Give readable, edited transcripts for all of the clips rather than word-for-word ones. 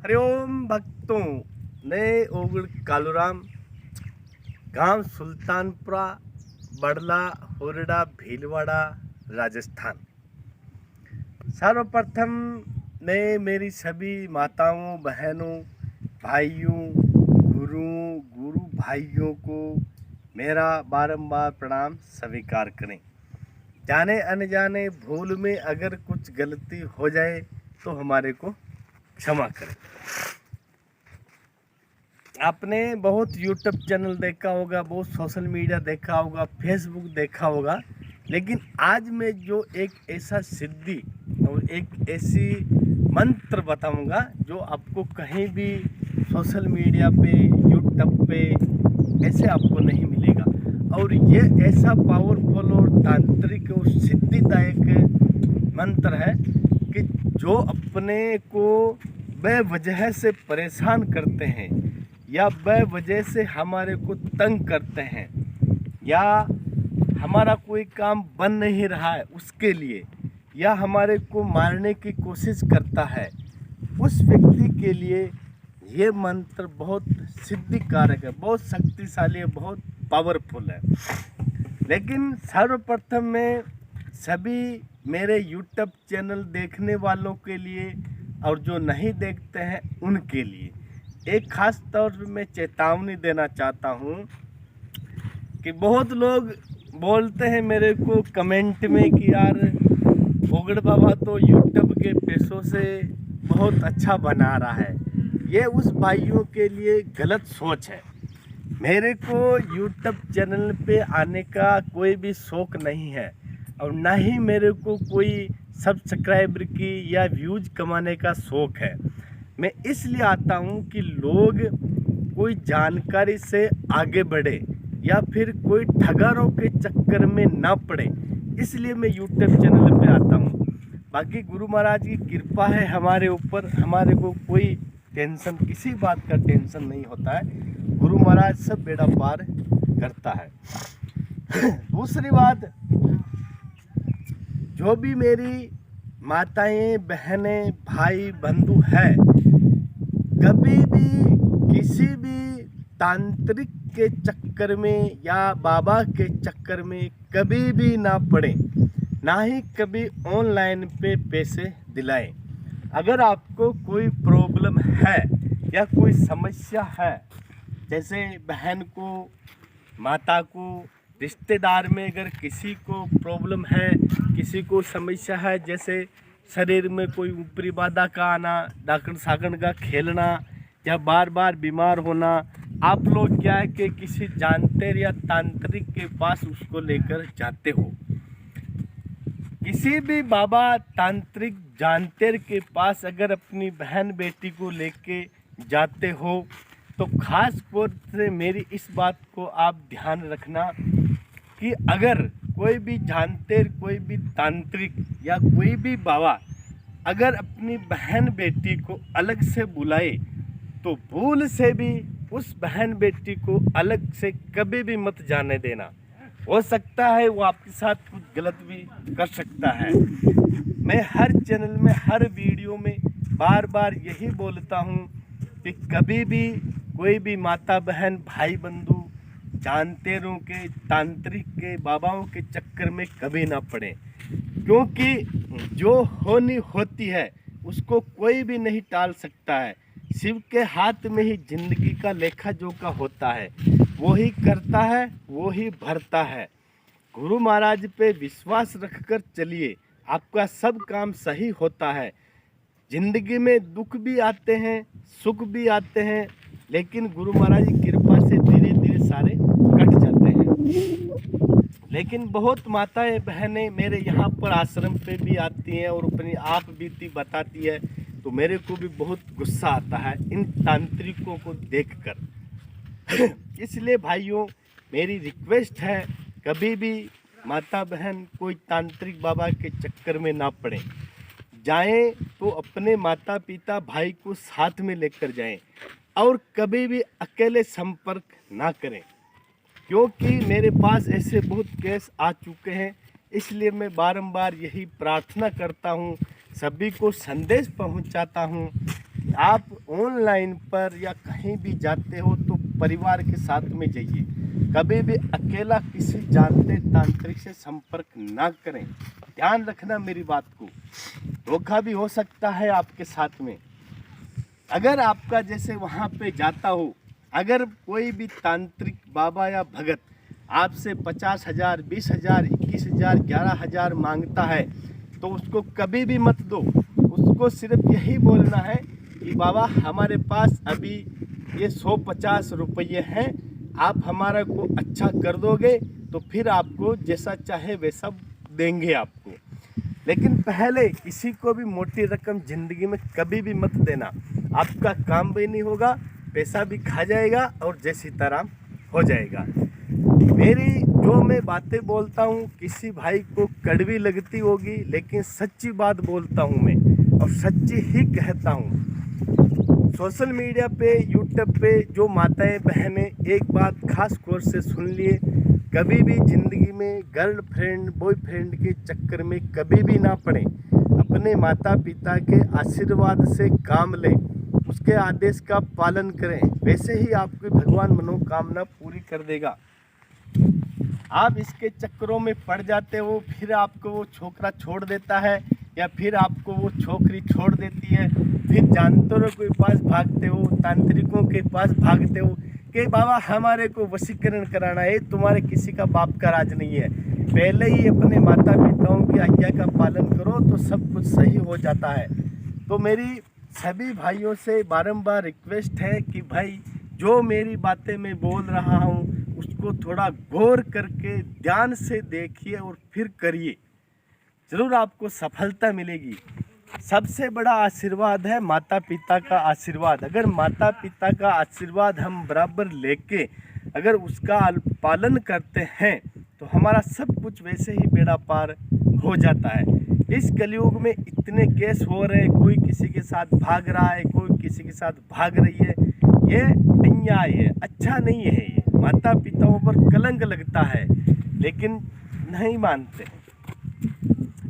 हरिओम भक्तों। नए ओगड़ कालूराम, गांव सुल्तानपुरा, बड़ला, होरडा, भीलवाड़ा, राजस्थान। सर्वप्रथम मैं मेरी सभी माताओं, बहनों, भाइयों, गुरु भाइयों को मेरा बारंबार प्रणाम स्वीकार करें। जाने अनजाने भूल में अगर कुछ गलती हो जाए तो हमारे को क्षमा करें। आपने बहुत यूट्यूब चैनल देखा होगा, बहुत सोशल मीडिया देखा होगा, फेसबुक देखा होगा, लेकिन आज मैं जो एक ऐसा सिद्धि और एक ऐसी मंत्र बताऊंगा जो आपको कहीं भी सोशल मीडिया पे, यूट्यूब पे ऐसे आपको नहीं मिलेगा। और ये ऐसा पावरफुल और तांत्रिक और सिद्धिदायक मंत्र है कि जो अपने को बेवजह से परेशान करते हैं या बेवजह से हमारे को तंग करते हैं या हमारा कोई काम बन नहीं रहा है उसके लिए, या हमारे को मारने की कोशिश करता है, उस व्यक्ति के लिए ये मंत्र बहुत सिद्धिकारक है, बहुत शक्तिशाली है, बहुत पावरफुल है। लेकिन सर्वप्रथम मैं सभी मेरे यूट्यूब चैनल देखने वालों के लिए और जो नहीं देखते हैं उनके लिए एक खास तौर पे मैं चेतावनी देना चाहता हूँ कि बहुत लोग बोलते हैं मेरे को कमेंट में कि यार ओगड़ बाबा तो यूट्यूब के पैसों से बहुत अच्छा बना रहा है। ये उस भाइयों के लिए गलत सोच है। मेरे को यूट्यूब चैनल पे आने का कोई भी शौक नहीं है और ना ही मेरे को कोई सब्सक्राइबर की या व्यूज कमाने का शौक है। मैं इसलिए आता हूँ कि लोग कोई जानकारी से आगे बढ़े या फिर कोई ठगारों के चक्कर में ना पड़े, इसलिए मैं यूट्यूब चैनल पे आता हूँ। बाकी गुरु महाराज की कृपा है हमारे ऊपर, हमारे को कोई टेंशन, किसी बात का टेंशन नहीं होता है। गुरु महाराज सब बेड़ा पार करता है। दूसरी बात, जो भी मेरी माताएं, बहनें, भाई, बंधु है, कभी भी किसी भी तांत्रिक के चक्कर में या बाबा के चक्कर में कभी भी ना पड़े, ना ही कभी ऑनलाइन पे पैसे दिलाएं। अगर आपको कोई प्रॉब्लम है या कोई समस्या है, जैसे बहन को, माता को, रिश्तेदार में अगर किसी को प्रॉब्लम है, किसी को समस्या है, जैसे शरीर में कोई ऊपरी बाधा का आना, डाकण साकण का खेलना या बार बार बीमार होना, आप लोग क्या है कि किसी जानते या तांत्रिक के पास उसको लेकर जाते हो। किसी भी बाबा, तांत्रिक, जानते के पास अगर अपनी बहन बेटी को लेके जाते हो तो खास तौर से मेरी इस बात को आप ध्यान रखना कि अगर कोई भी जानते, कोई भी तांत्रिक या कोई भी बाबा अगर अपनी बहन बेटी को अलग से बुलाए तो भूल से भी उस बहन बेटी को अलग से कभी भी मत जाने देना। हो सकता है वो आपके साथ कुछ गलत भी कर सकता है। मैं हर चैनल में, हर वीडियो में बार बार यही बोलता हूँ कि कभी भी कोई भी माता, बहन, भाई, बंधु जानतेरों के, तांत्रिक के, बाबाओं के चक्कर में कभी ना पड़े, क्योंकि जो होनी होती है उसको कोई भी नहीं टाल सकता है। शिव के हाथ में ही जिंदगी का लेखा जोखा होता है, वो ही करता है, वो ही भरता है। गुरु महाराज पे विश्वास रखकर चलिए, आपका सब काम सही होता है। जिंदगी में दुख भी आते हैं, सुख भी आते हैं, लेकिन गुरु महाराज की कृपा से धीरे धीरे सारे कट जाते हैं। लेकिन बहुत माताएं, बहनें मेरे यहाँ पर आश्रम पे भी आती हैं और अपनी आप बीती बताती है, तो मेरे को भी बहुत गुस्सा आता है इन तांत्रिकों को देखकर। इसलिए भाइयों, मेरी रिक्वेस्ट है, कभी भी माता, बहन कोई तांत्रिक बाबा के चक्कर में ना पड़े। जाएं तो अपने माता पिता, भाई को साथ में लेकर जाएं और कभी भी अकेले संपर्क ना करें, क्योंकि मेरे पास ऐसे बहुत केस आ चुके हैं। इसलिए मैं बारंबार यही प्रार्थना करता हूँ, सभी को संदेश पहुँचाता हूँ, आप ऑनलाइन पर या कहीं भी जाते हो तो परिवार के साथ में जाइए। कभी भी अकेला किसी जानते तांत्रिक से संपर्क ना करें। ध्यान रखना मेरी बात को, धोखा भी हो सकता है आपके साथ में। अगर आपका जैसे वहाँ पे जाता हो, अगर कोई भी तांत्रिक बाबा या भगत आपसे 50,000, 20,000, 21,000, 11,000 मांगता है तो उसको कभी भी मत दो। उसको सिर्फ यही बोलना है कि बाबा हमारे पास अभी ये 150 रुपये हैं, आप हमारा को अच्छा कर दोगे तो फिर आपको जैसा चाहे वैसा देंगे आपको। लेकिन पहले किसी को भी मोटी रकम ज़िंदगी में कभी भी मत देना। आपका काम भी नहीं होगा, पैसा भी खा जाएगा और जैसी तरह हो जाएगा। मेरी जो मैं बातें बोलता हूँ किसी भाई को कड़वी लगती होगी, लेकिन सच्ची बात बोलता हूँ मैं और सच्ची ही कहता हूँ। सोशल मीडिया पे, यूट्यूब पे जो माताएं बहनें एक बात खास तौर से सुन लिए, कभी भी ज़िंदगी में गर्लफ्रेंड बॉयफ्रेंड के चक्कर में कभी भी ना पड़े। अपने माता पिता के आशीर्वाद से काम लें, उसके आदेश का पालन करें, वैसे ही आपकी भगवान मनोकामना पूरी कर देगा। आप इसके चक्करों में पड़ जाते हो, फिर आपको वो छोकरा छोड़ देता है या फिर आपको वो छोकरी छोड़ देती है, फिर जानवरों के पास भागते हो, तांत्रिकों के पास भागते हो कि बाबा हमारे को वशीकरण कराना है। तुम्हारे किसी का बाप का राज नहीं है। पहले ही अपने माता पिताओं की आज्ञा का पालन करो तो सब कुछ सही हो जाता है। तो मेरी सभी भाइयों से बारंबार रिक्वेस्ट है कि भाई जो मेरी बातें मैं बोल रहा हूँ उसको थोड़ा गौर करके ध्यान से देखिए और फिर करिए, ज़रूर आपको सफलता मिलेगी। सबसे बड़ा आशीर्वाद है माता पिता का आशीर्वाद। अगर माता पिता का आशीर्वाद हम बराबर लेके अगर उसका पालन करते हैं तो हमारा सब कुछ वैसे ही बेड़ा पार हो जाता है। इस कलयुग में इतने केस हो रहे हैं, कोई किसी के साथ भाग रहा है, कोई किसी के साथ भाग रही है, ये अन्याय है, अच्छा नहीं है। ये माता पिताओं पर कलंक लगता है, लेकिन नहीं मानते।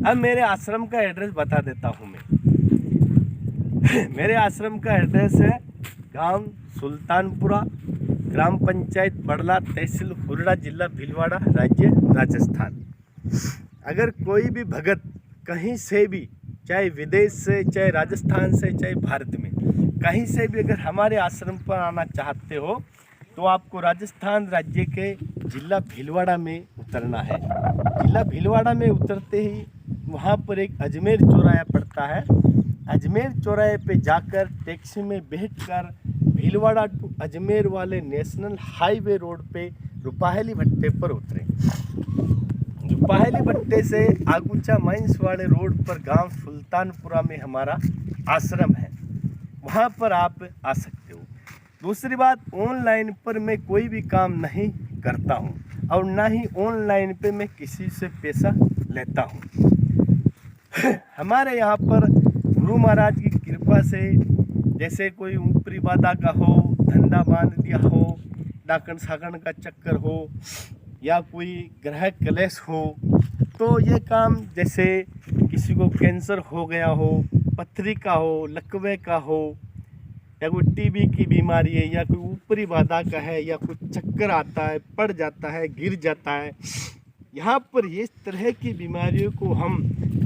अब मेरे आश्रम का एड्रेस बता देता हूँ मैं। मेरे आश्रम का एड्रेस है गांव सुल्तानपुरा, ग्राम पंचायत बड़ला, तहसील हुरडा, जिला भीलवाड़ा, राज्य राजस्थान। अगर कोई भी भगत कहीं से भी, चाहे विदेश से, चाहे राजस्थान से, चाहे भारत में कहीं से भी अगर हमारे आश्रम पर आना चाहते हो तो आपको राजस्थान राज्य के जिला भीलवाड़ा में उतरना है। जिला भीलवाड़ा में उतरते ही वहाँ पर एक अजमेर चौराहा पड़ता है। अजमेर चौराहे पे जाकर टैक्सी में बैठकर भीलवाड़ा टू अजमेर वाले नेशनल हाईवे रोड पे रुपाहेली भट्टे पर उतरें। रुपाहेली भट्टे से आगुचा माइंस वाले रोड पर गांव सुल्तानपुरा में हमारा आश्रम है, वहाँ पर आप आ सकते हो। दूसरी बात, ऑनलाइन पर मैं कोई भी काम नहीं करता हूँ और ना ही ऑनलाइन पे मैं किसी से पैसा लेता हूँ। हमारे यहाँ पर गुरु महाराज की कृपा से जैसे कोई ऊपरी बाधा का हो, धंधा बांध दिया हो, डाकन सागण का चक्कर हो या कोई ग्रह क्लेश हो, तो ये काम जैसे किसी को कैंसर हो गया हो, पथरी का हो, लकवे का हो, या कोई टीबी की बीमारी है, या कोई ऊपरी बाधा का है, या कोई चक्कर आता है, पड़ जाता है, गिर जाता है, यहाँ पर इस तरह की बीमारियों को हम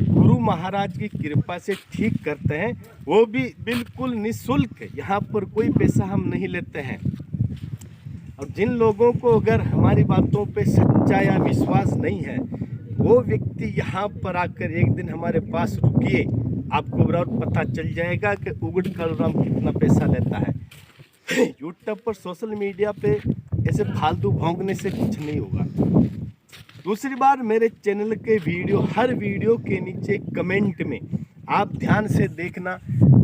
गुरु महाराज की कृपा से ठीक करते हैं, वो भी बिल्कुल निःशुल्क। यहाँ पर कोई पैसा हम नहीं लेते हैं। और जिन लोगों को अगर हमारी बातों पे सच्चा या विश्वास नहीं है, वो व्यक्ति यहाँ पर आकर एक दिन हमारे पास रुकिए, आपको बराबर पता चल जाएगा कि उगड़ कलराम कितना पैसा लेता है। यूट्यूब पर, सोशल मीडिया पे ऐसे फालतू भौंकने से कुछ नहीं होगा। दूसरी बार, मेरे चैनल के वीडियो, हर वीडियो के नीचे कमेंट में आप ध्यान से देखना,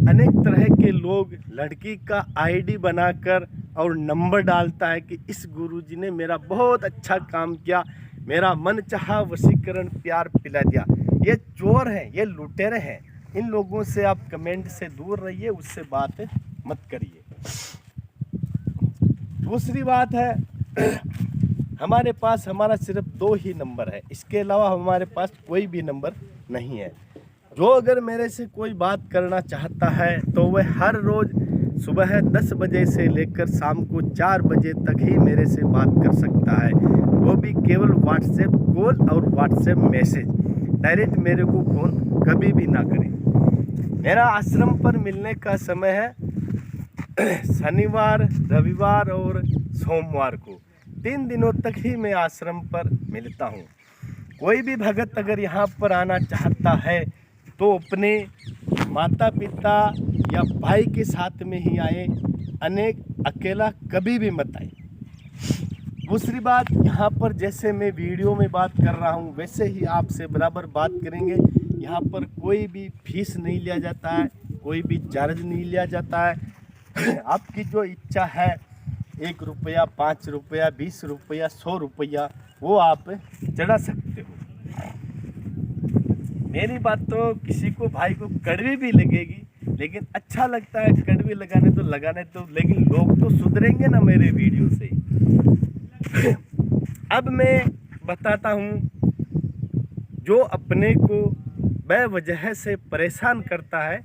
अनेक तरह के लोग लड़की का आईडी बनाकर और नंबर डालता है कि इस गुरुजी ने मेरा बहुत अच्छा काम किया, मेरा मन चाहा वशीकरण प्यार पिला दिया। ये चोर हैं, ये लुटेरे हैं। इन लोगों से आप कमेंट से दूर रहिए, उससे बात मत करिए। दूसरी बात है, हमारे पास हमारा सिर्फ 2 ही नंबर है, इसके अलावा हमारे पास कोई भी नंबर नहीं है। जो अगर मेरे से कोई बात करना चाहता है तो वह हर रोज़ सुबह 10 बजे से लेकर शाम को 4 बजे तक ही मेरे से बात कर सकता है, वो भी केवल व्हाट्सएप कॉल और व्हाट्सएप मैसेज। डायरेक्ट मेरे को फ़ोन कभी भी ना करें। मेरा आश्रम पर मिलने का समय है शनिवार, रविवार और सोमवार को। 3 दिनों तक ही मैं आश्रम पर मिलता हूँ। कोई भी भगत अगर यहाँ पर आना चाहता है तो अपने माता पिता या भाई के साथ में ही आए, अकेला कभी भी मत आए। दूसरी बात, यहाँ पर जैसे मैं वीडियो में बात कर रहा हूँ वैसे ही आपसे बराबर बात करेंगे। यहाँ पर कोई भी फीस नहीं लिया जाता है, कोई भी चार्ज नहीं लिया जाता है। आपकी जो इच्छा है 1 रुपया, 5 रुपया, 20 रुपया, 100 रुपया वो आप चढ़ा सकते हो। मेरी बात तो किसी को भाई को कड़वी भी लगेगी, लेकिन अच्छा लगता है कड़वी लगाने तो, लेकिन लोग तो सुधरेंगे ना मेरे वीडियो से। अब मैं बताता हूँ जो अपने को बेवजह से परेशान करता है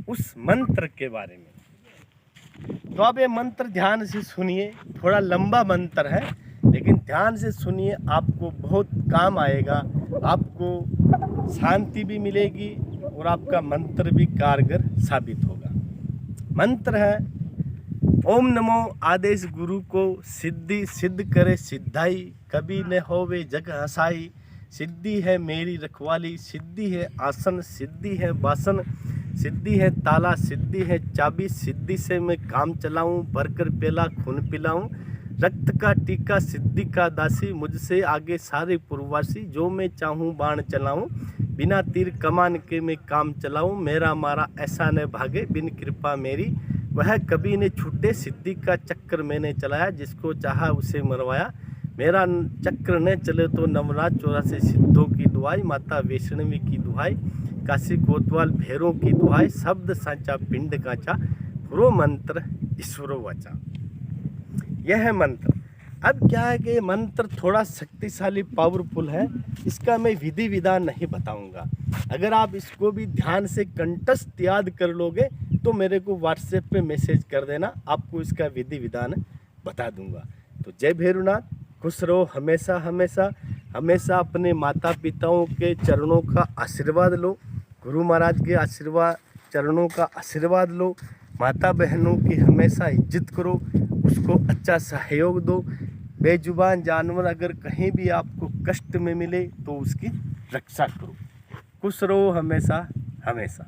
उस मंत्र के बारे में। तो अब ये मंत्र ध्यान से सुनिए, थोड़ा लंबा मंत्र है लेकिन ध्यान से सुनिए, आपको बहुत काम आएगा, आपको शांति भी मिलेगी और आपका मंत्र भी कारगर साबित होगा। मंत्र है, ओम नमो आदेश गुरु को सिद्धि सिद्ध करे सिद्धाई, कभी न होवे जग हसाई। सिद्धि है मेरी रखवाली, सिद्धि है आसन, सिद्धि है बासन, सिद्धि है ताला, सिद्धि है चाबी। सिद्धि से मैं काम चलाऊं, भरकर पेला खून पिलाऊं। रक्त का टीका सिद्धि का दासी, मुझसे आगे सारे पूर्ववासी। जो मैं चाहूं बाण चलाऊं, बिना तीर कमान के मैं काम चलाऊं। मेरा मारा ऐसा न भागे, बिन कृपा मेरी वह कभी न छूटे। सिद्धि का चक्कर मैंने चलाया, जिसको चाहा उसे मरवाया। मेरा चक्र न चले तो नवराज 84 सिद्धों की दुआई। माता वैष्णवी की दुहाई, काशी कोतवाल भैरों की दुहाई। शब्द सांचा पिंड काचा, पुरो मंत्र ईश्वरो वाचा। यह है मंत्र। अब क्या है कि ये मंत्र थोड़ा शक्तिशाली पावरफुल है, इसका मैं विधि विधान नहीं बताऊंगा। अगर आप इसको भी ध्यान से कंठस्थ याद कर लोगे तो मेरे को व्हाट्सएप पे मैसेज कर देना, आपको इसका विधि विधान बता दूंगा। तो जय भैरवनाथ, खुश रहो हमेशा हमेशा। हमेशा अपने माता पिताओं के चरणों का आशीर्वाद लो, गुरु महाराज के आशीर्वाद चरणों का आशीर्वाद लो। माता बहनों की हमेशा इज्जत करो, उसको अच्छा सहयोग दो। बेजुबान जानवर अगर कहीं भी आपको कष्ट में मिले तो उसकी रक्षा करो। खुश रहो हमेशा हमेशा।